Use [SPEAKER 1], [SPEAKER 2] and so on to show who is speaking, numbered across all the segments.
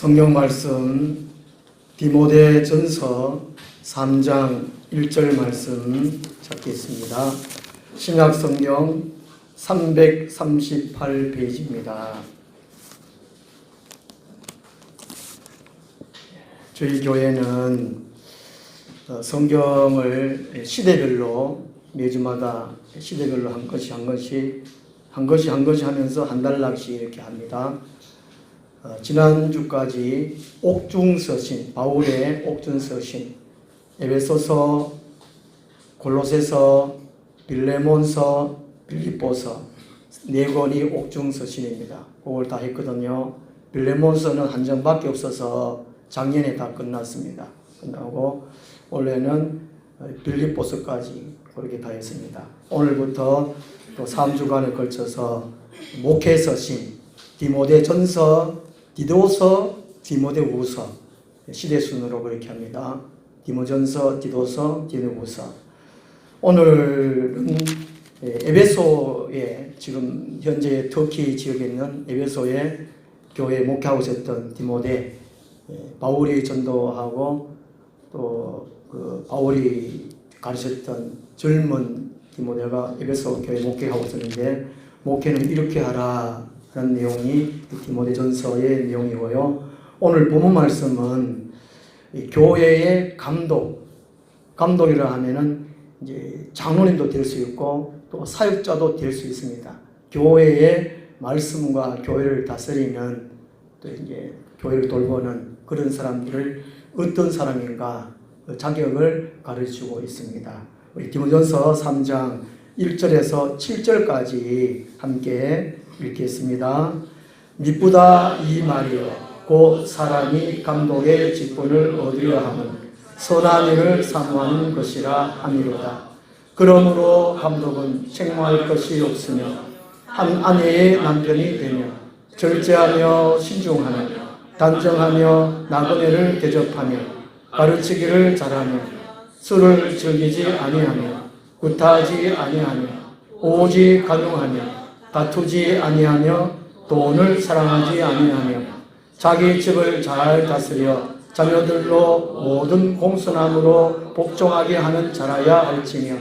[SPEAKER 1] 성경 말씀 디모데전서 3장 1절 말씀 찾겠습니다. 신약 성경 338페이지입니다. 저희 교회는 성경을 시대별로 매주마다 시대별로 한 것이 하면서 한 달락씩 이렇게 합니다. 지난주까지 옥중서신, 바울의 옥중서신, 에베소서, 골로새서, 빌레몬서, 빌립보서 네 권이 옥중서신입니다. 그걸 다 했거든요. 빌레몬서는 한 장밖에 없어서 작년에 다 끝나고 원래는 빌립보서까지 그렇게 다 했습니다. 오늘부터 또 3주간에 걸쳐서 목회서신, 디모데전서, 디도서, 디모데후서 시대순으로 그렇게 합니다. 디모전서, 디도서, 디모데후서. 오늘은 에베소에 지금 현재 터키 지역에 있는 에베소에 교회 목회하고 있었던 디모데, 바울이 전도하고 또 그 바울이 가르쳤던 젊은 디모데가 에베소 교회 목회하고 있었는데, 목회는 이렇게 하라 라는 내용이 디모데전서의 내용이고요. 오늘 본문 말씀은 교회의 감독이라 하면은 이제 장로님도 될 수 있고 또 사역자도 될 수 있습니다. 교회의 말씀과 교회를 다스리는 또 이제 교회를 돌보는 그런 사람들을 어떤 사람인가 그 자격을 가르치고 있습니다. 우리 디모데전서 3장 1절에서 7절까지 함께 읽겠습니다. 미쁘다 이 말이여 곧 사람이 감독의 직분을 얻으려 함은 선한 일을 사모하는 것이라 함이로다. 그러므로 감독은 책망할 것이 없으며 한 아내의 남편이 되며 절제하며 신중하며 단정하며 나그네를 대접하며 가르치기를 잘하며 술을 즐기지 아니하며 구타하지 아니하며 오직 간용하며 다투지 아니하며 돈을 사랑하지 아니하며 자기 집을 잘 다스려 자녀들로 모든 공손함으로 복종하게 하는 자라야 할지며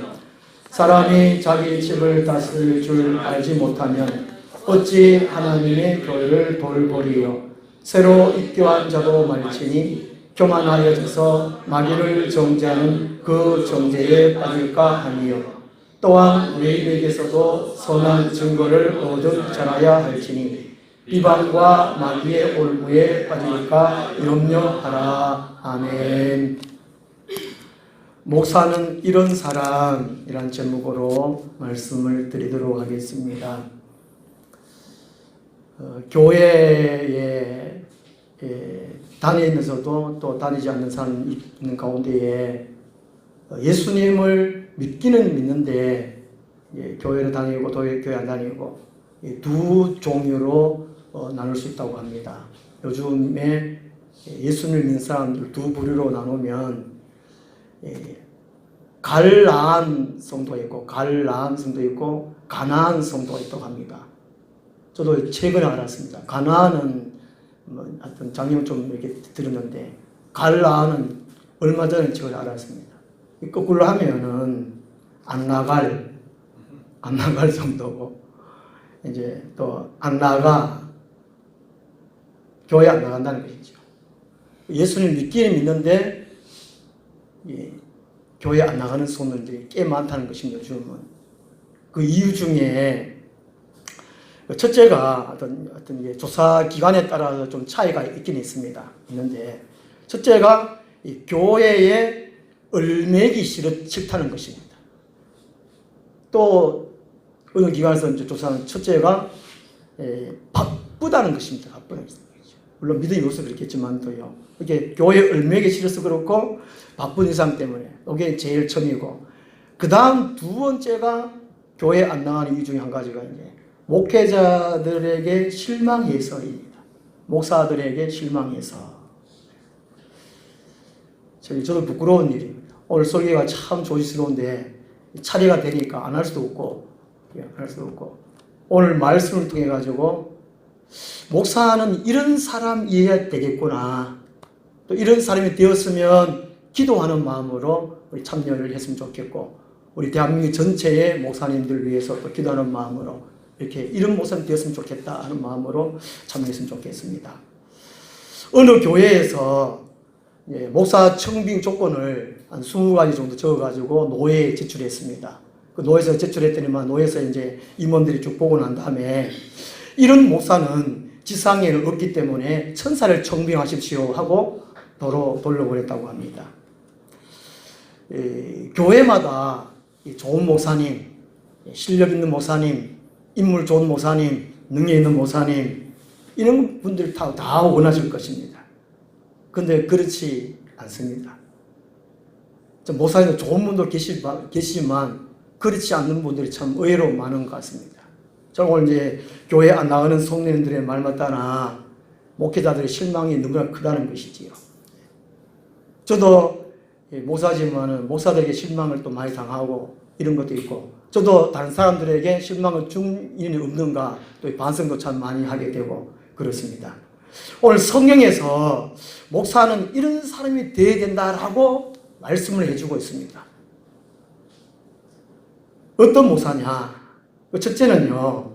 [SPEAKER 1] 사람이 자기 집을 다스릴 줄 알지 못하면 어찌 하나님의 교회를 돌보리요. 새로 입교한 자도 말지니 교만하여져서 마귀를 정죄하는 그 정죄에 빠질까 하니요. 또한 외인에게서도 선한 증거를 얻은 자라야 할지니 비방과 마귀의 올무에 빠질까 염려하라. 아멘. 목사는 이런 사람이란 제목으로 말씀을 드리도록 하겠습니다. 교회에 다니면서도 또 다니지 않는 사람이 있는 가운데에 예수님을 믿기는 믿는데 교회를 다니고 교회 안 다니고 두 종류로 나눌 수 있다고 합니다. 요즘에 예수님을 믿는 사람들 두 부류로 나누면 갈라한 성도가 있고 가난한 성도가 있다고 합니다. 저도 최근에 알았습니다. 가난은 하여튼 작년 좀 이렇게 들었는데 갈라는 얼마 전에 제가 알았습니다. 거꾸로 하면은 안 나갈 정도고, 이제 또 안 나가, 교회 안 나간다는 것이죠. 예수님 믿기는 믿는데 교회 안 나가는 성도들이 꽤 많다는 것입니다. 요즘은 그 이유 중에 첫째가 어떤 조사 기관에 따라서 좀 차이가 있긴 있는데, 첫째가 이 교회에 얼매기 싫다는 것입니다. 또 어느 기관에서 이제 조사하는 첫째가 바쁘다는 것입니다. 바쁘다는 것이죠. 물론 믿음이 없어서 그렇겠지만도요. 이게 교회에 얼매기 싫어서 그렇고 바쁜 이상 때문에 이게 제일 처음이고, 그 다음 두 번째가 교회 안 나가는 이유 중에 한 가지가 이제 목회자들에게 실망해서입니다. 목사들에게 실망해서. 저도 부끄러운 일입니다. 오늘 설교가 참 조심스러운데 차례가 되니까 안 할 수도 없고 오늘 말씀을 통해 가지고 목사는 이런 사람이어야 되겠구나. 또 이런 사람이 되었으면 기도하는 마음으로 우리 참여를 했으면 좋겠고, 우리 대한민국 전체의 목사님들 위해서 또 기도하는 마음으로 이렇게 이런 목사님 되었으면 좋겠다 하는 마음으로 참여했으면 좋겠습니다. 어느 교회에서 목사 청빙 조건을 한 20가지 정도 적어가지고 노회에 제출했습니다. 그 노회에서 제출했더니만 노회에서 이제 임원들이 쭉 보고 난 다음에 이런 목사는 지상에는 없기 때문에 천사를 청빙하십시오 하고 도로 돌려보냈다고 합니다. 교회마다 좋은 목사님, 실력 있는 목사님, 인물 좋은 목사님, 능력 있는 목사님, 이런 분들 다 원하실 것입니다. 그런데 그렇지 않습니다. 목사님도 좋은 분도 계시지만 그렇지 않는 분들이 참 의외로 많은 것 같습니다. 저는 오늘 이제 교회 안 나가는 성도님들의 말만 따라 목회자들의 실망이 너무나 크다는 것이지요. 저도 목사지만은 목사들에게 실망을 또 많이 당하고 이런 것도 있고, 저도 다른 사람들에게 실망을 준 일이 없는가 또 반성도 참 많이 하게 되고 그렇습니다. 오늘 성경에서 목사는 이런 사람이 되어야 된다라고 말씀을 해주고 있습니다. 어떤 목사냐? 첫째는요,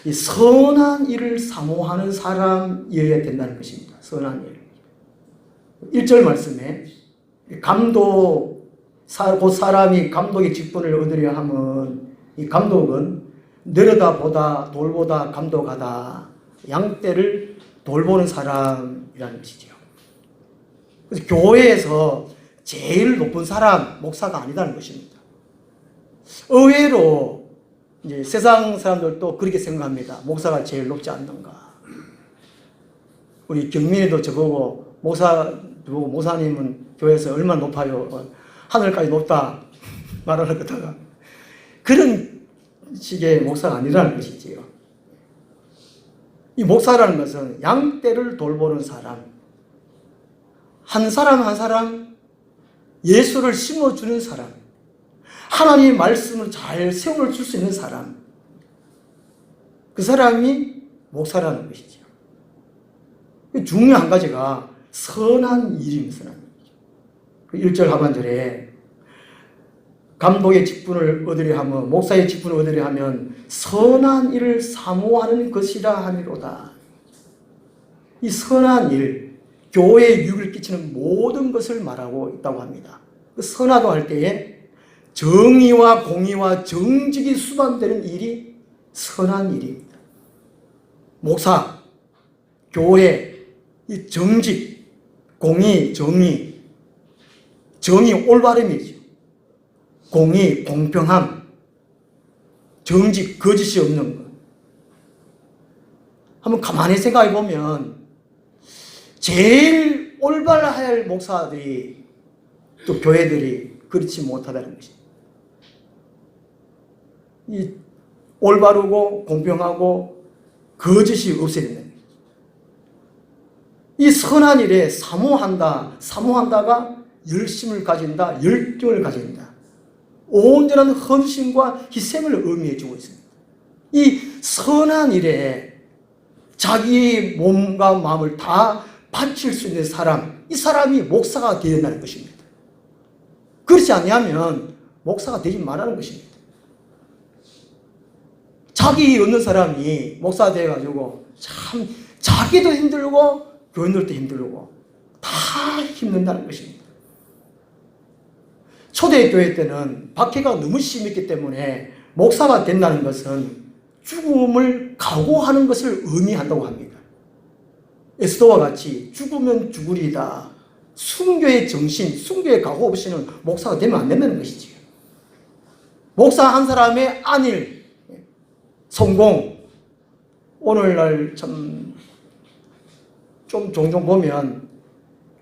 [SPEAKER 1] 이 선한 일을 사모하는 사람이어야 된다는 것입니다. 선한 일. 1절 말씀에 곧 사람이 감독의 직분을 얻으려 하면 이 감독은 내려다보다 돌보다 감독하다, 양떼를 돌보는 사람이라는 것이죠. 그래서 교회에서 제일 높은 사람, 목사가 아니다는 것입니다. 의외로 이제 세상 사람들도 그렇게 생각합니다. 목사가 제일 높지 않는가. 우리 경민이도 저보고 목사님은 교회에서 얼마나 높아요? 하늘까지 높다 말하는 거다가 그런 식의 목사가 아니라는 것이지요. 이 목사라는 것은 양떼를 돌보는 사람, 한 사람 한 사람 예수를 심어주는 사람, 하나님의 말씀을 잘 세워줄 수 있는 사람, 그 사람이 목사라는 것이죠. 중요한 한 가지가 선한 일입니다. 선한 일. 1절 하반절에 감독의 직분을 얻으려 하면, 목사의 직분을 얻으려 하면 선한 일을 사모하는 것이라 하미로다. 이 선한 일, 교회에 유익을 끼치는 모든 것을 말하고 있다고 합니다. 그 선하도 할 때에 정의와 공의와 정직이 수반되는 일이 선한 일입니다. 목사, 교회, 이 정직, 공의, 정의 올바름이죠. 공의, 공평함, 정직, 거짓이 없는 것. 한번 가만히 생각해 보면 제일 올바라야 할 목사들이 또 교회들이 그렇지 못하다는 것입니다. 이 올바르고 공평하고 거짓이 없어야 된다. 이 선한 일에 사모한다가 열심을 가진다, 열정을 가진다. 온전한 헌신과 희생을 의미해 주고 있습니다. 이 선한 일에 자기 몸과 마음을 다 바칠 수 있는 사람, 이 사람이 목사가 되어야 된다는 것입니다. 그렇지 않으면 목사가 되지 말라는 것입니다. 자기 없는 사람이 목사가 되어가지고 참 자기도 힘들고 교인들도 힘들고 다 힘든다는 것입니다. 초대교회 때는 박해가 너무 심했기 때문에 목사가 된다는 것은 죽음을 각오하는 것을 의미한다고 합니다. 에스더와 같이 죽으면 죽으리다. 순교의 정신, 순교의 각오 없이는 목사가 되면 안 된다는 것이지요. 목사 한 사람의 안일, 성공, 오늘날 참 좀 종종 보면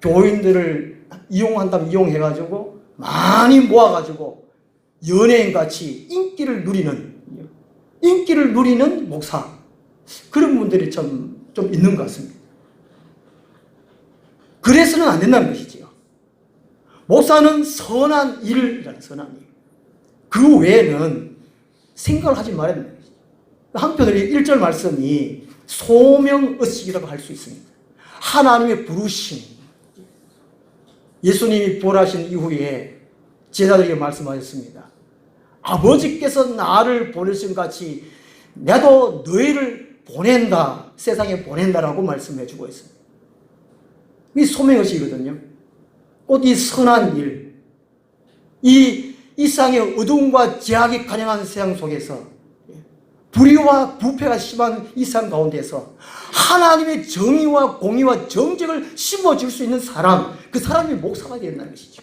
[SPEAKER 1] 교인들을 이용한다면 이용해가지고 많이 모아가지고 연예인같이 인기를 누리는 목사, 그런 분들이 좀 있는 것 같습니다. 그래서는 안 된다는 것이지요. 목사는 선한 일이라는 선한 일. 그 외에는 생각을 하지 말아야 됩니다. 한편으로 1절 말씀이 소명의식이라고 할 수 있습니다. 하나님의 부르심. 예수님이 부활하신 이후에 제자들에게 말씀하셨습니다. 아버지께서 나를 보내신 같이 나도 너희를 보낸다, 세상에 보낸다라고 말씀해 주고 있습니다. 이 소명의식이거든요. 곧 이 선한 일, 이 세상의 어두움과 제약이 가념한 세상 속에서, 불의와 부패가 심한 이 세상 가운데서 하나님의 정의와 공의와 정직을 심어줄 수 있는 사람, 그 사람이 목사가 된다는 것이죠.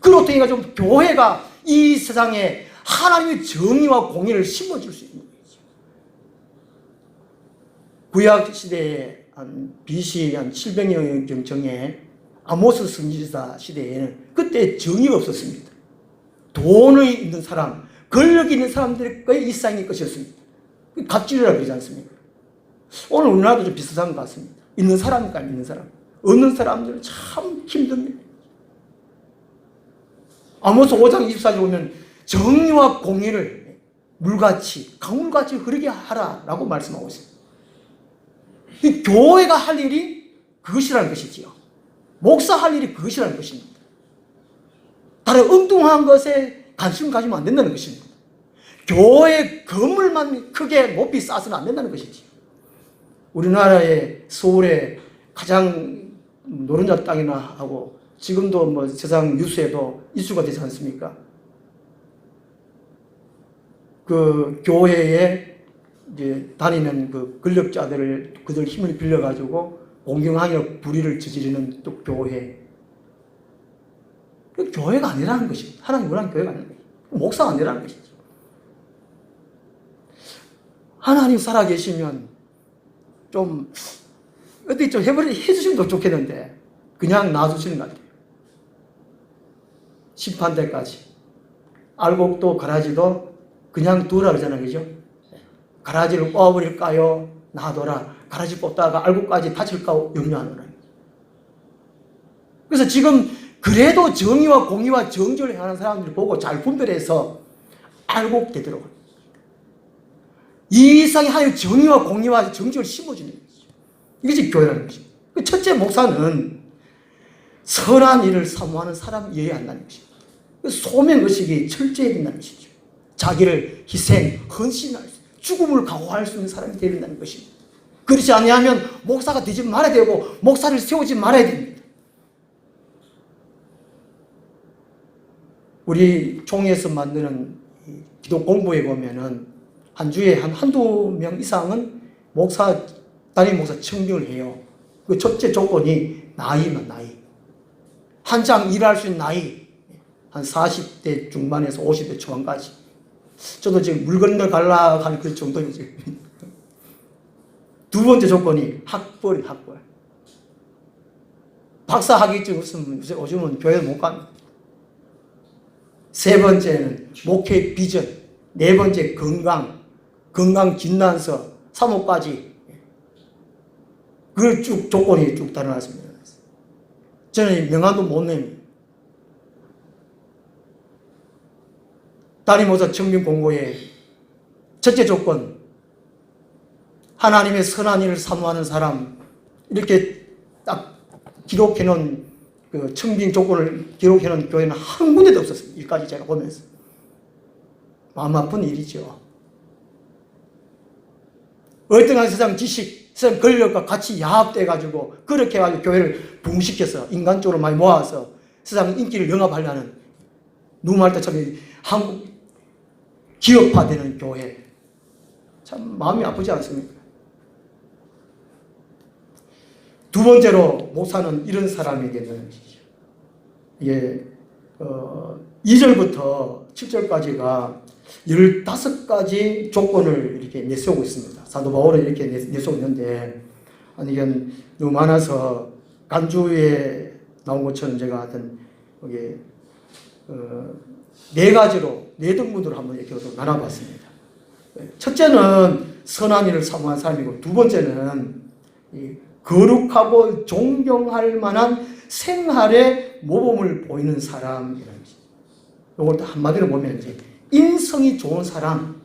[SPEAKER 1] 그렇게 통해 가지고 교회가 이 세상에 하나님의 정의와 공의를 심어줄 수 있는 거죠. 구약 시대에 BC 한 700년경에 아모스 선지자 시대에는 그때 정의가 없었습니다. 돈이 있는 사람, 권력이 있는 사람들의 이 세상의 것이었습니다. 갑질이라고 그러지 않습니까? 오늘 우리나라도 좀 비슷한 것 같습니다. 있는 사람이니까 있는 사람. 없는 사람들은 참 힘듭니다. 아모스 5장 24절 보면 정의와 공의를 물같이, 강물같이 흐르게 하라라고 말씀하고 있습니다. 이 교회가 할 일이 그것이라는 것이지요. 목사 할 일이 그것이라는 것입니다. 다른 엉뚱한 것에 관심 가지면 안 된다는 것입니다. 교회 건물만 크게 높이 쌓아서는 안 된다는 것이지요. 우리나라의 서울에 가장 노른자 땅이나 하고 지금도 뭐 세상 뉴스에도 이슈가 되지 않습니까? 그 교회에 이제 다니는 그 권력자들을 그들 힘을 빌려가지고 공경하여 불의를 저지르는 또 교회. 그 교회가 아니라는 것입니다. 하나님 원하는 교회가 아니라는 것입니다. 목사가 아니라는 것이죠. 하나님 살아계시면 좀 어떻게 좀 해주시면 더 좋겠는데 그냥 놔두시는 것 같아요. 심판대까지. 알곡도 가라지도 그냥 두라 그러잖아요. 그죠? 가라지를 뽑아버릴까요? 놔둬라. 가라지 뽑다가 알곡까지 다칠까 염려하노라. 그래서 지금 그래도 정의와 공의와 정직을 하는 사람들을 보고 잘 분별해서 알곡되도록 이 세상에 하나님 정의와 공의와 정직을 심어주는 것이죠. 이것이 교회라는 것입니다. 첫째, 목사는 선한 일을 사모하는 사람이어야 한다는 것입니다. 소명의식이 철저해야 된다는 것이죠. 자기를 희생, 헌신할 수, 죽음을 각오할 수 있는 사람이 되어야 된다는 것입니다. 그렇지 않으면 목사가 되지 말아야 되고 목사를 세우지 말아야 됩니다. 우리 총회에서 만드는 기도 공부에 보면은 한 주에 한두 명 이상은 담임 목사 청빙을 해요. 그 첫째 조건이 나이만 나이. 한창 일할 수 있는 나이. 한 40대 중반에서 50대 초반까지. 저도 지금 물 건너 갈라 하는 그 정도이죠. 두 번째 조건이 학벌이 학벌. 박사 학위증 없으면 요즘은 교회 못 갑니다. 세 번째는 목회 비전. 네 번째 건강 진단서 3호까지. 그 쭉 조건이 쭉 달아났습니다. 저는 명함도 못 냅니다. 담임 목사 청빙 공고에 첫째 조건, 하나님의 선한 일을 사모하는 사람, 이렇게 딱 기록해 놓은 그 청빙 조건을 기록해 놓은 교회는 한 군데도 없었습니다. 일까지 제가 보면서. 마음 아픈 일이죠. 얼등한 세상 지식, 세상 권력과 같이 야합돼가지고 그렇게 해가지고 교회를 붕시켜서 인간적으로 많이 모아서 세상 인기를 영합하려는 누구말 때처럼 한국 기업화되는 교회. 참 마음이 아프지 않습니까? 두 번째로 목사는 이런 사람이 된다는 것이죠. 이게 2절부터 7절까지가 15가지 조건을 이렇게 내세우고 있습니다. 사도 바울은 이렇게 내세우고 있는데, 이건 너무 많아서 간주에 나온 것처럼 제가 하여튼 여기 네 가지로, 네 등분으로 한번 이렇게 나눠봤습니다. 첫째는 선한 일을 사모하는 사람이고, 두 번째는 거룩하고 존경할 만한 생활의 모범을 보이는 사람이라는 것입니다. 이걸 한마디로 보면 이제 인성이 좋은 사람,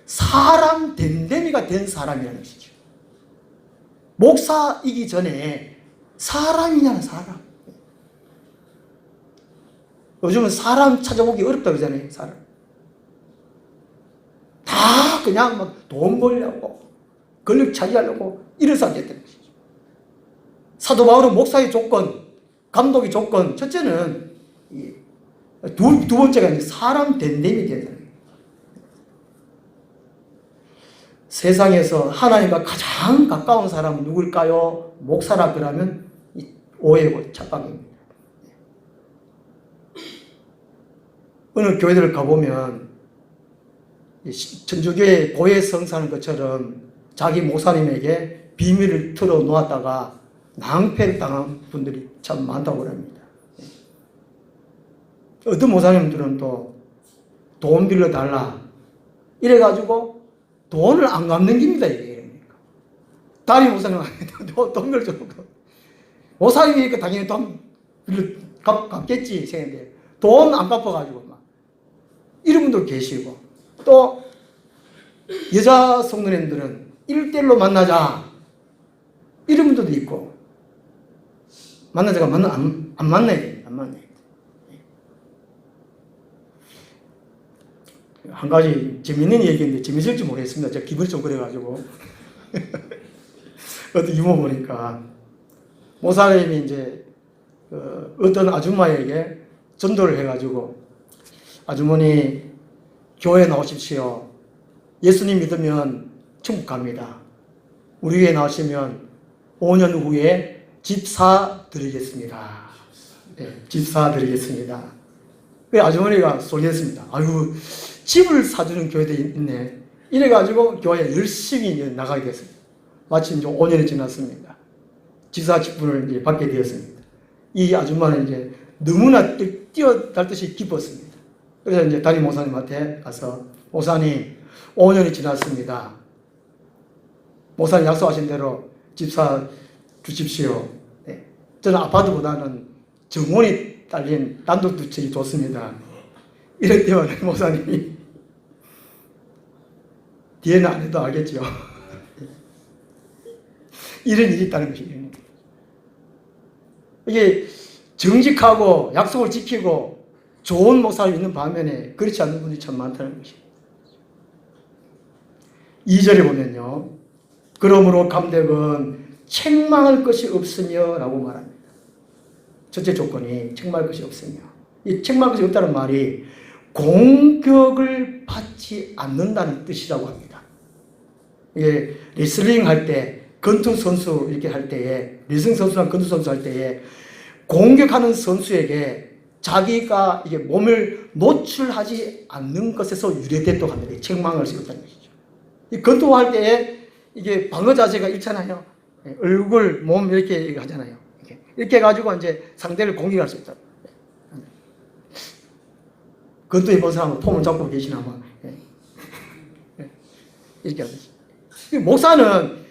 [SPEAKER 1] 사람 됨됨이가 된 사람이라는 것이죠. 목사이기 전에 사람이냐는 사람. 요즘은 사람 찾아보기 어렵다 그러잖아요. 사람. 다 그냥 막 돈 벌려고 권력 차지하려고 이래서 안 됐다는 것이죠. 사도 바울은 목사의 조건, 감독의 조건, 첫째는 두 번째가 이제 사람 됨됨이 되는 거예요. 세상에서 하나님과 가장 가까운 사람은 누굴까요? 목사라 그러면 오해고 착각입니다. 어느 교회들을 가보면 천주교의 고해 성사하는 것처럼 자기 목사님에게 비밀을 털어놓았다가 낭패를 당한 분들이 참 많다고 합니다. 어떤 목사님들은 또 돈 빌려달라 이래가지고 돈을 안 갚는 겁니다. 이게 다른 목사님한테 돈 빌려주고 목사님이니까 당연히 돈 갚겠지 생각인데 돈 안 갚아가지고 막 이런 분도 계시고, 또 여자 성도님들은 1대1로 만나자 이런 분들도 있고, 만나자가 안 만나야 돼. 안 만나야 돼. 한 가지 재밌는 얘기인데 재밌을지 모르겠습니다. 제가 기분이 좀 그래가지고 어떤 유머 보니까 목사님이 이제 어떤 아줌마에게 전도를 해가지고, 아주머니 교회에 나오십시오. 예수님 믿으면 천국 갑니다. 우리 교회에 나오시면 5년 후에 집 사드리겠습니다. 네, 집 사드리겠습니다. 그 아주머니가 소리했습니다. 아유, 집을 사주는 교회도 있네. 이래가지고 교회에 열심히 나가게 됐습니다. 마침 이제 5년이 지났습니다. 집사 직분을 이제 받게 되었습니다. 이 아줌마는 이제 너무나 뛰어달듯이 기뻤습니다. 그래서 이제 담임 목사님한테 가서, 목사님, 5년이 지났습니다. 목사님 약속하신 대로 집사 주십시오. 네. 저는 아파트보다는 정원이 딸린 단독주택이 좋습니다. 이럴 때마다 목사님이, 뒤에는 안 해도 알겠죠. 이런 일이 있다는 것이에요. 이게 정직하고 약속을 지키고 좋은 목사가 있는 반면에 그렇지 않은 분들이 참 많다는 것입니다. 2절에 보면요, 그러므로 감독은 책망할 것이 없으며 라고 말합니다. 첫째 조건이 책망할 것이 없으며. 이 책망할 것이 없다는 말이 공격을 받지 않는다는 뜻이라고 합니다. 이게 레슬링 할 때, 권투 선수 이렇게 할 때에, 레슬링 선수랑 권투 선수 할 때에 공격하는 선수에게 자기가 이게 몸을 노출하지 않는 것에서 유래됐다고 합니다. 책망할 수 없다는 것이죠. 이 권투할 때에 이게 방어 자세가 있잖아요. 얼굴, 몸 이렇게 하잖아요. 이렇게 해가지고 이제 상대를 공격할 수 있다. 권투에 본 사람은 폼을 잡고 계시나 봐. 이렇게 하는 거죠. 목사는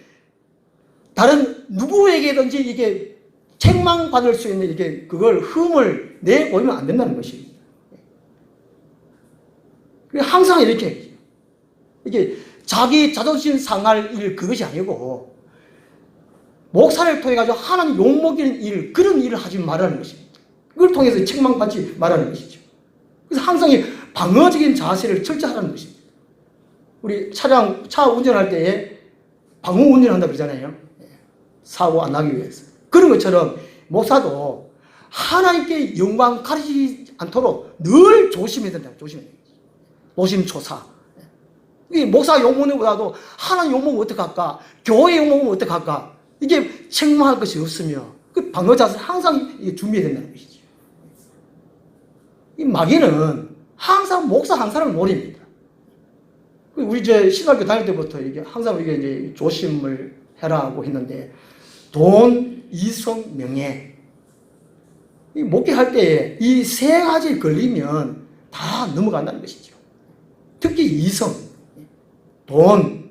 [SPEAKER 1] 다른 누구에게든지 이게 책망받을 수 있는 이게 그걸 흠을 내보이면 안 된다는 것입니다. 항상 이렇게 이게 자기 자존심 상할 일 그것이 아니고 목사를 통해 가지고 하나님 욕먹이는 일, 그런 일을 하지 말라는 것입니다. 그걸 통해서 책망받지 말라는 것이죠. 그래서 항상 이 방어적인 자세를 철저하라는 것입니다. 우리 차 운전할 때에 방어 운전한다고 그러잖아요. 사고 안 나기 위해서. 그런 것처럼 목사도 하나님께 영광 가리지 않도록 늘 조심해야 된다. 조심해야 된다. 노심초사. 이 목사 욕먹는 것보다도 하나님 욕먹으면 어떡할까? 교회 욕먹으면 어떡할까? 이게 책망할 것이 없으며 그 방어 자세를 항상 준비해야 된다는 것이죠. 이 마귀는 항상 목사 한 사람을 노립니다. 우리 이제 신학교 다닐 때부터 이게 항상 이게 이제 조심을 해라고 했는데, 돈, 이성, 명예. 이 목회할 때에 이 세 가지 걸리면 다 넘어간다는 것이죠. 특히 이성, 돈,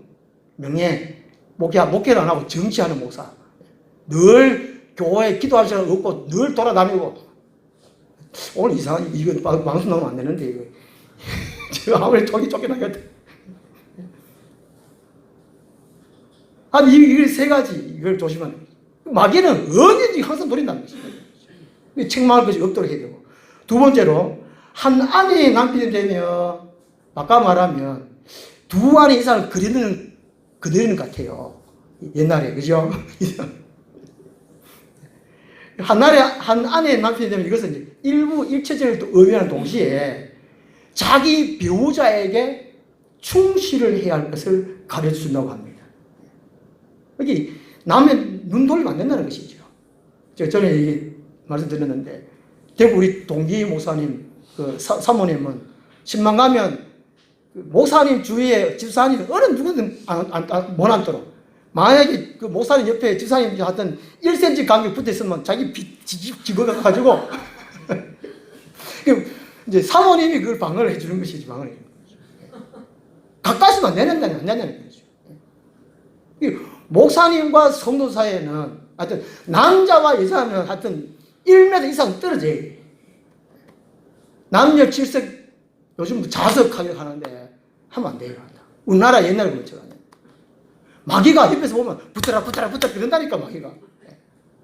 [SPEAKER 1] 명예, 목회를 안 하고 정치하는 목사. 늘 교회에 기도할 시간 없고 늘 돌아다니고. 오늘 이상하게 이거 방송 나오면 안 되는데, 이거. 제가 아무리 쫓겨나겠다. 이 세 가지, 이걸 조심하는 거죠. 마귀는 언제든지 항상 노린다는 것입니다. 책망할 것이 없도록 해야 되고. 두 번째로, 한 아내의 남편이 되면, 아까 말하면, 두 아내 이상을 그리는 것 같아요. 옛날에, 그죠? 한 아내의 남편이 되면 이것은 이제 일체적을 또 의미하는 동시에 자기 배우자에게 충실을 해야 할 것을 가르쳐 준다고 합니다. 여기 남의 눈 돌리면 안 된다는 것이죠. 제가 전에 얘기 말씀드렸는데, 대구 우리 동기 목사님, 그 사모님은 신방 가면 그 목사님 주위에 집사님 어느 누구든 못 앉도록, 만약에 그 목사님 옆에 집사님이 하여튼 1cm 간격 붙어 있으면 자기 집어가지고 이제 사모님이 그걸 방어를 해주는 것이지, 방어를 해주는 거죠. 가까이서만 안 된다는 거죠. 목사님과 성도 사이에는 하여튼 남자와 여자는 하여튼 1m 이상 떨어져야 돼. 남녀 질석 요즘 자석하게 하는데 하면 안 돼요. 우리나라 옛날 그렇죠. 마귀가 옆에서 보면 붙어라 그런다니까, 마귀가.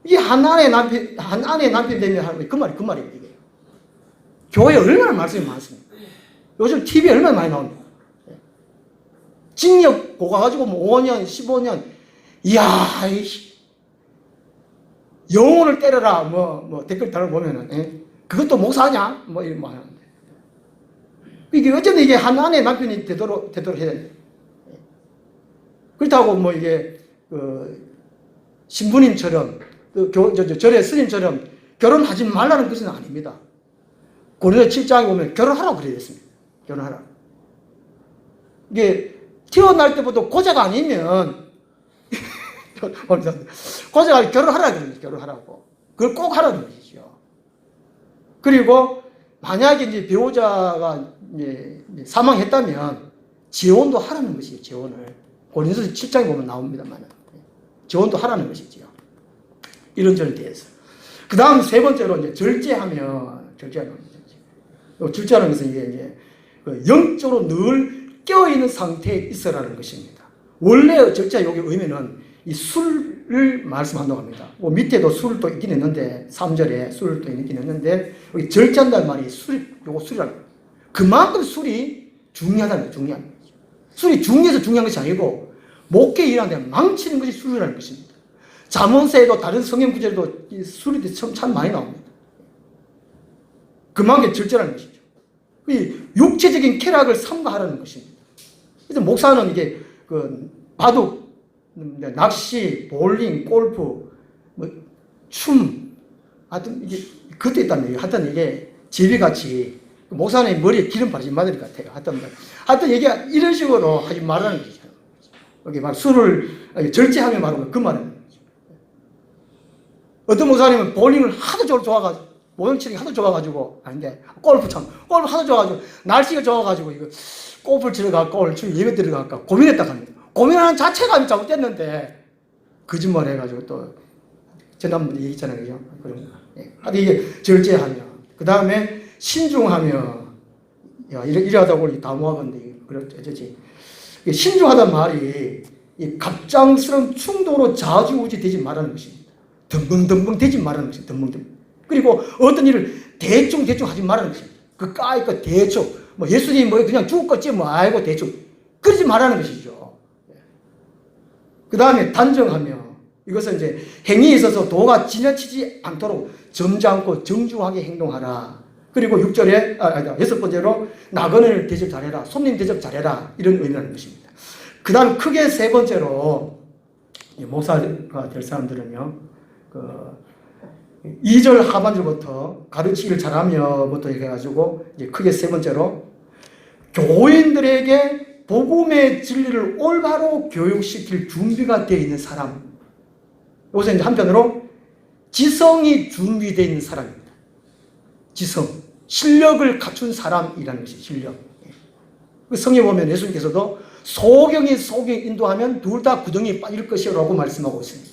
[SPEAKER 1] 이게 한 아내 남편 되면 하는 그 말이에요, 이게. 교회에 얼마나 말씀이 많습니까? 요즘 TV에 얼마나 많이 나옵니다. 징역 고가가지고 뭐 5년, 15년, 이야, 영혼을 때려라, 뭐 댓글 달아보면은, 그것도 목사냐? 뭐 이런 말 하는데. 이게 어쨌든 이게 한 아내 남편이 되도록 해야 돼. 그렇다고 뭐 이게, 신부님처럼, 절의 스님처럼 결혼하지 말라는 것은 아닙니다. 고린도 7장에 보면 결혼하라고 그래 있습니다. 결혼하라고. 이게 태어날 때부터 고자가 아니면, 고자가 결혼하라고 그러죠. 결혼하라고. 그걸 꼭 하라는 것이죠. 그리고 만약에 이제 배우자가 이제 사망했다면 재혼도 하라는 것이에요. 재혼을. 고린도서 7장에 보면 나옵니다만 재혼도 하라는 것이죠. 이런저런 대해서. 그 다음 세 번째로 이제 절제하는 것은 이제 영적으로 늘 깨어있는 상태에 있어라는 것입니다. 원래 절제 여기 의미는 이 술을 말씀한다고 합니다. 뭐 밑에도 술을 또 있긴 했는데 3절에 술을 또 있긴 했는데 여기 절제한다는 말이 요거 술이라는 거예요. 그만큼 술이 중요하다는 거예요. 중요한 거죠. 술이 중요해서 중요한 것이 아니고 목회 일하는데 망치는 것이 술이라는 것입니다. 잠언서에도 다른 성경 구절에도 이 술이 참 많이 나옵니다. 그만큼 절제라는 것이죠. 이 육체적인 쾌락을 삼가하라는 것입니다. 그래서 목사는 이게 바둑, 낚시, 볼링, 골프, 춤, 하여튼 이게 그것도 있다는 얘기예요. 하여튼 이게 제비같이 목사님 머리에 기름 바르지 말을 같아요. 하여튼 이게 이런 식으로 하지 말라는 거죠. 여기 말 술을 절제하며 말하면 그 말은 거죠. 어떤 목사님은 볼링을 하도 좋아가지고 모형 치는 게 하도 좋아가지고 아닌데 골프 하도 좋아가지고 날씨가 좋아가지고 이거 골프를 치러 갈까 오늘 춤 예배 들어갈까 고민했다 합니다. 고민하는 자체가 잘못됐는데 거짓말 해가지고 또 지난번에 얘기했잖아요, 그죠? 그런 거. 하여튼 이게 절제하며 그 다음에 신중하며 야 이러다 보니 다 모아건데 그렇지. 신중하다는 말이 이 갑작스러운 충동으로 좌지우지 되지 말라는 것입니다. 덤벙덤벙 되지 말라는 것입니다. 덤벙덤벙. 그리고 어떤 일을 대충 하지 말라는 것입니다. 그 까이까 대충 뭐 예수님 뭐 그냥 죽었지 뭐 아이고 대충 그러지 말라는 것이죠. 그 다음에 단정하며 이것은 이제 행위에 있어서 도가 지나치지 않도록 점잖고 정중하게 행동하라. 그리고 6절에, 여섯 번째로 나그네를 대접 잘해라. 손님 대접 잘해라. 이런 의미라는 것입니다. 그 다음 크게 세 번째로 목사가 될 사람들은요, 2절 하반절부터 가르치기를 잘하며부터 해가지고 이제 크게 세 번째로 교인들에게 복음의 진리를 올바로 교육시킬 준비가 되어 있는 사람. 여기서 이제 한편으로 지성이 준비되어 있는 사람입니다. 지성, 실력을 갖춘 사람이라는 것이 실력. 성경에 보면 예수님께서도 소경이 인도하면 둘 다 구덩이에 빠질 것이라고 말씀하고 있습니다.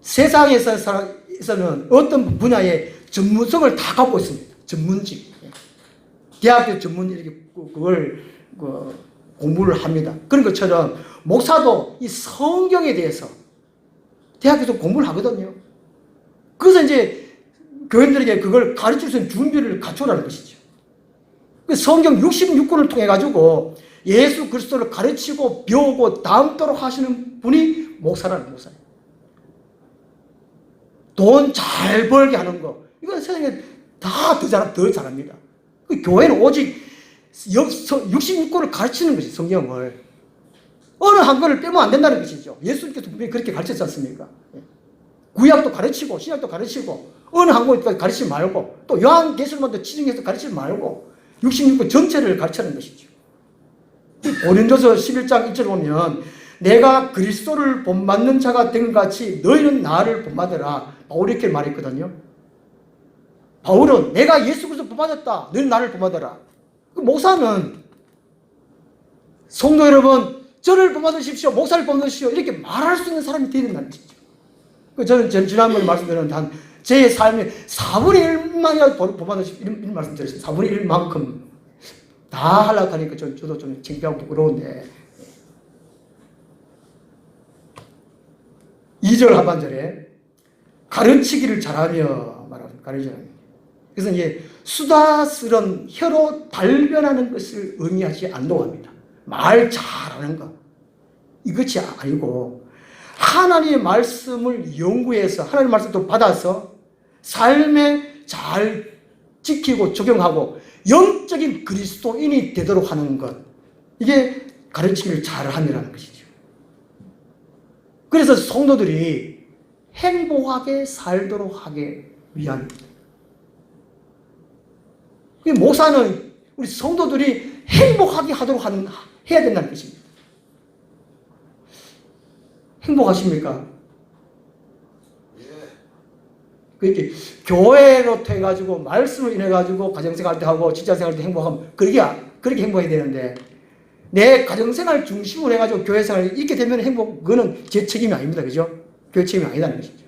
[SPEAKER 1] 세상에서는 어떤 분야의 전문성을 다 갖고 있습니다. 전문직. 대학교 전문 이렇게 그걸 공부를 합니다. 그런 것처럼 목사도 이 성경에 대해서 대학에서 공부를 하거든요. 그래서 이제 교인들에게 그걸 가르칠 수 있는 준비를 갖추라는 것이죠. 성경 66권을 통해 가지고 예수 그리스도를 가르치고 배우고 담도록 하시는 분이 목사라는 목사예요. 돈 잘 벌게 하는 거, 이건 세상에 다 더 잘합니다. 그 교회는 오직 66권을 가르치는 것이 성경을. 어느 한 권을 빼면 안 된다는 것이죠. 예수님께서 분명히 그렇게 가르쳤지 않습니까? 구약도 가르치고 신약도 가르치고 어느 한 권까지 가르치지 말고 또 요한계시록만 치중해서 가르치지 말고 66권 전체를 가르치는 것이죠. 고린도서 11장 1절 보면 내가 그리스도를 본받는 자가 된 것 같이 너희는 나를 본받으라. 바울이 이렇게 말했거든요. 바울은 내가 예수 그리스도 본받았다. 너희는 나를 본받아라. 목사는 성도 여러분 저를 본받으십시오. 목사를 본받으십시오. 이렇게 말할 수 있는 사람이 되야 된다는 것이죠. 저는 지난번에 말씀드렸는데 한 제 삶의 4분의 1만이라도 본받으십시오. 이런 말씀 드렸어요. 4분의 1만큼 다 하려고 하니까 저도 좀 창피하고 부끄러운데 2절 하반절에 가르치기를 잘하며 말합니다. 가르치기. 그래서 이제 수다스런 혀로 달변하는 것을 의미하지 않는다고 합니다. 말 잘하는 것. 이것이 아니고 하나님의 말씀을 연구해서 하나님의 말씀도 받아서 삶에 잘 지키고 적용하고 영적인 그리스도인이 되도록 하는 것. 이게 가르치기를 잘함이라는 것이죠. 그래서 성도들이 행복하게 살도록 하기 위한, 목사는 우리 성도들이 행복하게 하도록 해야 된다는 것입니다. 행복하십니까? 그렇게 교회로 통해 가지고 말씀을 인해 가지고 가정생활 때 하고 직장생활 때 행복하면 그렇게 행복해야 되는데 내 가정생활 중심으로 해 가지고 교회생활 이렇게 되면 행복, 그거는 제 책임이 아닙니다. 그죠? 교회 책임이 아니다는 것이죠.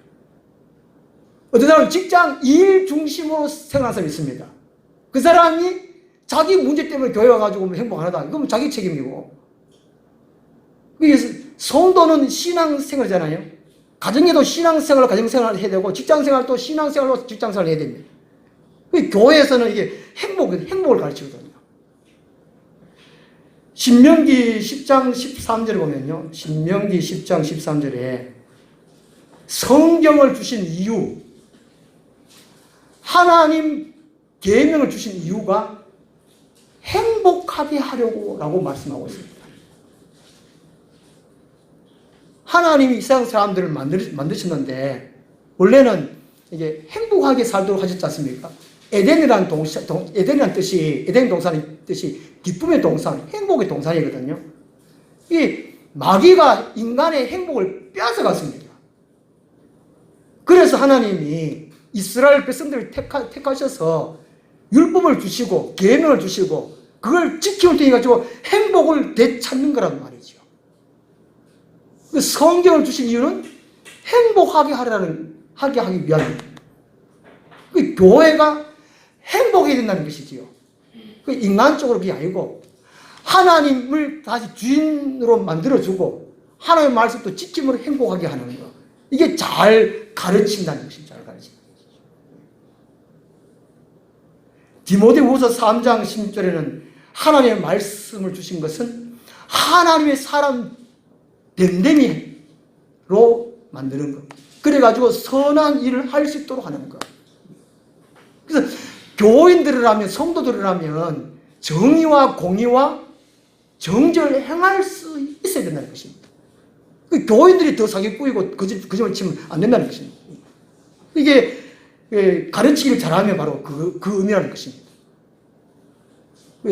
[SPEAKER 1] 어떤 사람은 직장 일 중심으로 생활하는 사람이 있습니다. 그 사람이 자기 문제 때문에 교회 와가지고 행복 안 하다. 이건 자기 책임이고. 그래서 성도는 신앙생활이잖아요. 가정에도 신앙생활, 가정생활을 해야 되고, 직장생활도 신앙생활로 직장생활을 해야 됩니다. 교회에서는 이게 행복을 가르치거든요. 신명기 10장 13절에 보면요. 신명기 10장 13절에 성경을 주신 이유, 하나님 계명을 주신 이유가 행복하게 하려고 라고 말씀하고 있습니다. 하나님이 이 세상 사람들을 만드셨는데 원래는 이게 행복하게 살도록 하셨지 않습니까? 에덴이라는 뜻이, 에덴 동산의 뜻이 기쁨의 동산, 행복의 동산이거든요. 이 마귀가 인간의 행복을 빼앗아갔습니다. 그래서 하나님이 이스라엘 백성들을 택하셔서 율법을 주시고 계명을 주시고 그걸 지킴을 통해 가지고 행복을 되찾는 거란 말이죠. 성경을 주신 이유는 행복하게 하기 위한, 교회가 행복해야 된다는 것이지요. 인간적으로 그게 아니고 하나님을 다시 주인으로 만들어주고 하나님의 말씀도 지킴으로 행복하게 하는 것. 이게 잘 가르친다는 것입니다. 잘 가르친다는 것이죠. 디모데후서 3장 16절에는 하나님의 말씀을 주신 것은 하나님의 사람 됨됨이로 만드는 것. 그래가지고 선한 일을 할 수 있도록 하는 것. 그래서 교인들이라면, 성도들이라면 정의와 공의와 정죄를 행할 수 있어야 된다는 것입니다. 교인들이 더 사기꾼이고 거짓말 치면 안 된다는 것입니다. 이게 가르치기를 잘하면 바로 그 의미라는 것입니다.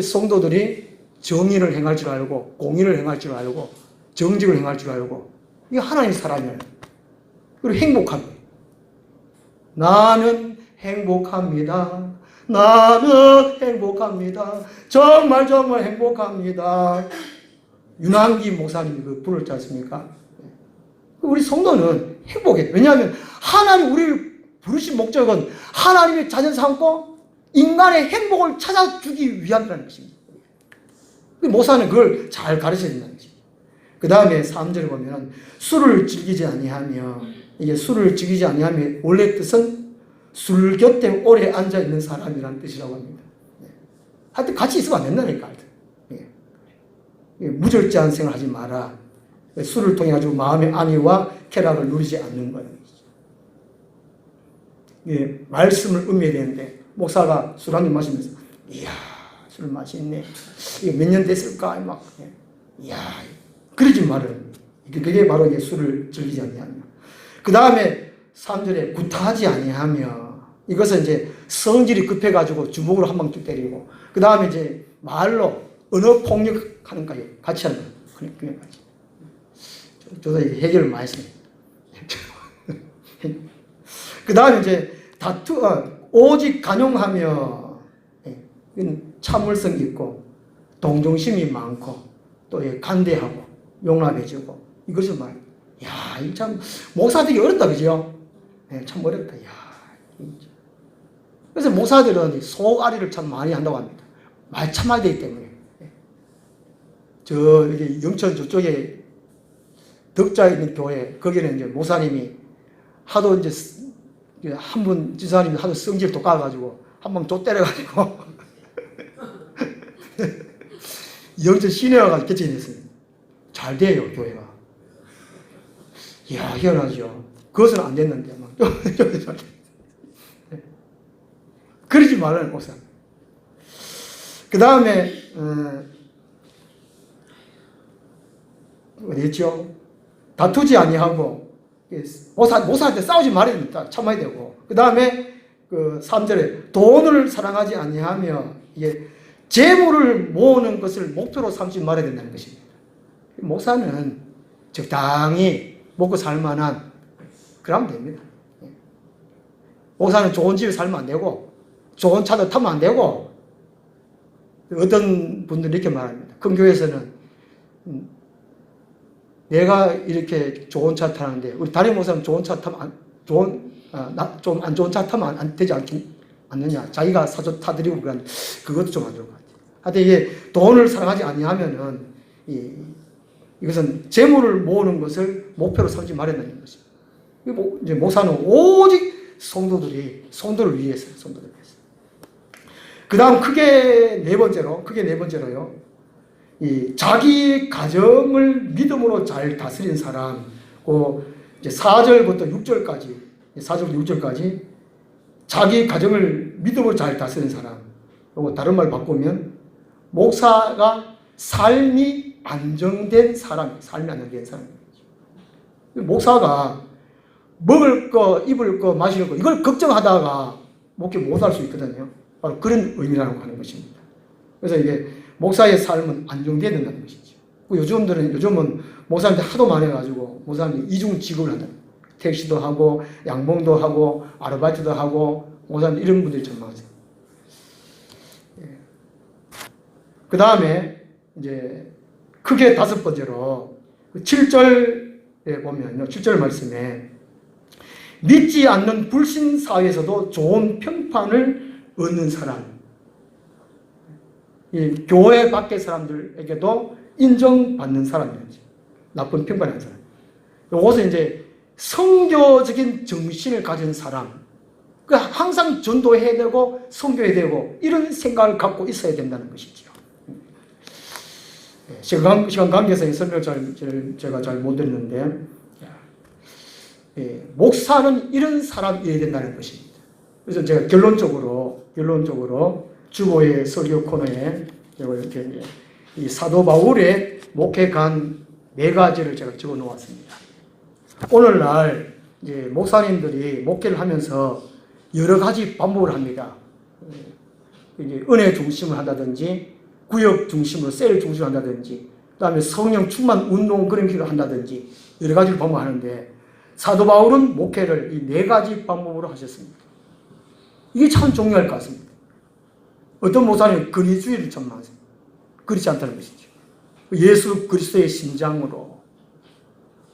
[SPEAKER 1] 성도들이 정의를 행할 줄 알고 공의를 행할 줄 알고 정직을 행할 줄 알고, 이게 하나님의 사람이에요. 그리고 행복한 거예요. 나는 행복합니다. 나는 행복합니다. 정말 정말 행복합니다. 윤한기 목사님이 그 부르지 않습니까? 우리 성도는 행복해. 왜냐하면 하나님 우리를 부르신 목적은 하나님의 자녀 삼고 인간의 행복을 찾아주기 위함이라는 것입니다. 목사는 그걸 잘 가르쳐야 된다는 거죠. 그 다음에 3절에 보면 술을 즐기지 아니하며, 이게 술을 즐기지 아니하며 원래 뜻은 술 곁에 오래 앉아 있는 사람이라는 뜻이라고 합니다. 하여튼 같이 있으면 안 된다니까. 무절제한 생활 하지 마라. 술을 통해 가지고 마음의 안위와 쾌락을 누리지 않는 거예요. 말씀을 음미해야 되는데 목사가 술 한 잔 마시면서 이야 술 맛있네. 이게 몇 년 됐을까? 막 이야 그러지 말아요. 그게 바로 이게 술을 즐기지 아니하며. 그 다음에 3절에 구타하지 아니하며, 이것은 이제 성질이 급해가지고 주먹으로 한 방 쭉 때리고, 그 다음에 이제 말로 언어 폭력하는 까지 같이 하는 거예요. 그래가지고 저도 이제 해결을 많이 했습니다. 그 다음에 이제 오직 간용하며, 참을성이 있고 동정심이 많고 또 간대하고 용납해주고, 이것을 말. 야, 이 참 목사되기 어렵다, 그죠? 참 어렵다. 야, 그래서 목사들은 속앓이를 참 많이 한다고 합니다. 말 참아야 되기 때문에. 이제 영천 저쪽에 덕자에 있는 교회, 거기는 이제 목사님이 하도 이제 한 분 지사님이 하도 성질 돋아가지고 한 번 또 때려가지고 영천 시내와가지고 개척이 됐습니다. 잘 돼요, 교회가. 이야, 희한하죠. 그것은 안 됐는데, 막. 그러지 말라는 목사. 그 다음에, 어디였죠? 다투지 아니하고, 목사한테 싸우지 말아야 됩니다. 참아야 되고. 그 다음에, 3절에 돈을 사랑하지 아니하며, 이게 재물을 모으는 것을 목표로 삼지 말아야 된다는 것입니다. 목사는 적당히 먹고 살만한, 그러면 됩니다. 목사는 좋은 집에 살면 안 되고, 좋은 차도 타면 안 되고, 어떤 분들이 이렇게 말합니다. 큰 교회에서는 내가 이렇게 좋은 차 타는데, 우리 담임 목사는 좋은 차 타면 좀 안 좋은 차 타면 안 되지 않느냐. 자기가 사줘 타드리고 그런, 그것도 좀 안 좋은 것 같아요. 하여튼 이게 돈을 사랑하지 아니하면은, 이것은 재물을 모으는 것을 목표로 삼지 말아야된다는 것입니다. 이제 목사는 오직 성도를 위해서. 그 다음 크게 네 번째로요. 자기 가정을 믿음으로 잘 다스린 사람, 이제 4절부터 6절까지 자기 가정을 믿음으로 잘 다스린 사람. 그리고 다른 말 바꾸면 목사가 삶이 안정된 사람이에요. 목사가 먹을 거, 입을 거, 마실 거, 이걸 걱정하다가 목회 못할 수 있거든요. 바로 그런 의미라고 하는 것입니다. 그래서 이게 목사의 삶은 안정돼야 된다는 것이죠. 요즘은 목사한테 하도 많아가지고 목사는 이중 직업을 한다. 택시도 하고, 양봉도 하고, 아르바이트도 하고, 목사는 이런 분들이 좀 많으세요. 그 다음에 이제 크게 5번째로 7절에 보면요. 7절 말씀에 믿지 않는 불신 사회에서도 좋은 평판을 얻는 사람. 이 교회 밖의 사람들에게도 인정받는 사람이죠. 나쁜 평판을 하는 사람. 이것은 이제 성교적인 정신을 가진 사람. 항상 전도해야 되고 선교해야 되고 이런 생각을 갖고 있어야 된다는 것이죠. 시간 관계에서 이 설명을 제가 잘 못 드렸는데, 목사는 이런 사람이어야 된다는 것입니다. 그래서 제가 결론적으로 주보의 설교 코너에 이렇게 이 사도 바울의 목회관 4가지를 제가 적어 놓았습니다. 오늘날 이제 목사님들이 목회를 하면서 여러 가지 방법을 합니다. 이제 은혜 중심을 한다든지, 구역 중심으로 셀 중심으로 한다든지, 그 다음에 성령 충만 운동 그런 식으로 한다든지 여러 가지를 방법하는데, 사도 바울은 목회를 이 4가지 방법으로 하셨습니다. 이게 참 중요할 것 같습니다. 어떤 목사님은 근위주의를 참 많으세요. 그렇지 않다는 것이죠. 예수 그리스도의 심장으로,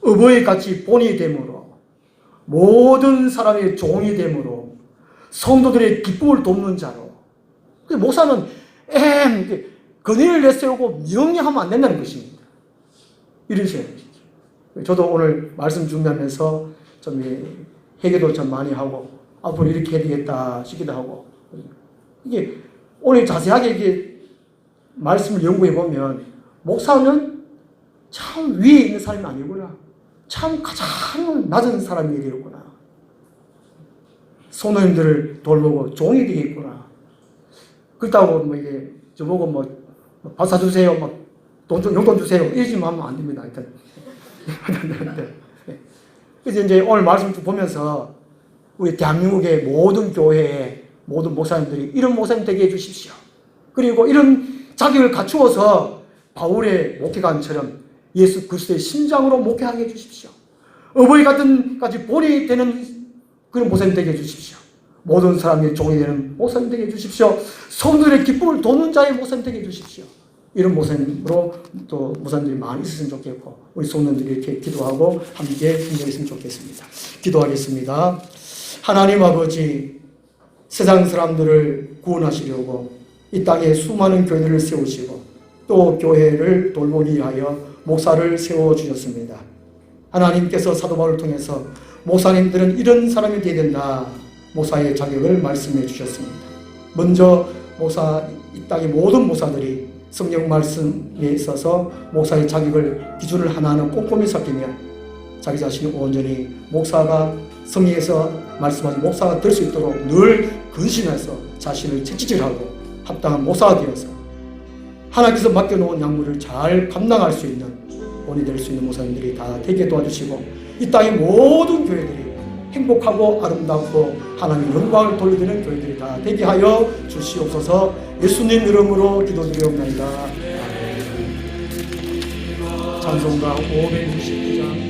[SPEAKER 1] 어버이같이 본이 됨으로, 모든 사람의 종이 됨으로, 성도들의 기쁨을 돕는 자로. 목사는 근위를 내세우고 명령하면 안 된다는 것입니다. 이러셔야 되죠. 저도 오늘 말씀 준비하면서 좀 회개도 좀 많이 하고 앞으로 이렇게 해야 되겠다 싶기도 하고, 이게 오늘 자세하게 이게 말씀을 연구해 보면 목사는 참 위에 있는 사람이 아니구나, 참 가장 낮은 사람이 되겠구나, 소노님들을 돌보고 종이 되겠구나. 그렇다고 뭐 이게 저보고 뭐 박사 주세요, 뭐 돈 좀 용돈 주세요 이러지만 하면 안 됩니다. 하여튼 그래서 이제 오늘 말씀 보면서 우리 대한민국의 모든 교회에 모든 목사님들이 이런 목사님 되게 해주십시오. 그리고 이런 자격을 갖추어서 바울의 목회관처럼 예수 그리스도의 심장으로 목회하게 해주십시오. 어버이 같은 까지 본이 되는 그런 목사님 되게 해주십시오. 모든 사람의 종이 되는 목사님 되게 해주십시오. 성도들의 기쁨을 돕는 자의 목사님 되게 해주십시오. 이런 목사님으로 또 목사님들이 많이 있었으면 좋겠고, 우리 성도들이 이렇게 기도하고 함께 힘내있으면 좋겠습니다. 기도하겠습니다. 하나님 아버지, 세상 사람들을 구원하시려고 이 땅에 수많은 교회들을 세우시고 또 교회를 돌보기 위하여 목사를 세워주셨습니다. 하나님께서 사도 바울을 통해서 목사님들은 이런 사람이 되어야 된다, 목사의 자격을 말씀해 주셨습니다. 먼저 목사, 이 땅의 모든 목사들이 성경 말씀에 있어서 목사의 자격을, 기준을 하나하나 꼼꼼히 살피며 자기 자신을 온전히 목사가 성경에서 말씀하신 목사가 될 수 있도록 늘 근신해서 자신을 채찍질하고 합당한 목사가 되어서 하나님께서 맡겨놓은 양무를 잘 감당할 수 있는 본이 될 수 있는 목사님들이 다 되게 도와주시고 이 땅의 모든 교회들이 행복하고 아름답고 하나님 영광을 돌려드리는 교회들이 다 되게 하여 주시옵소서. 예수님 이름으로 기도드리옵나이다. 찬송가 569장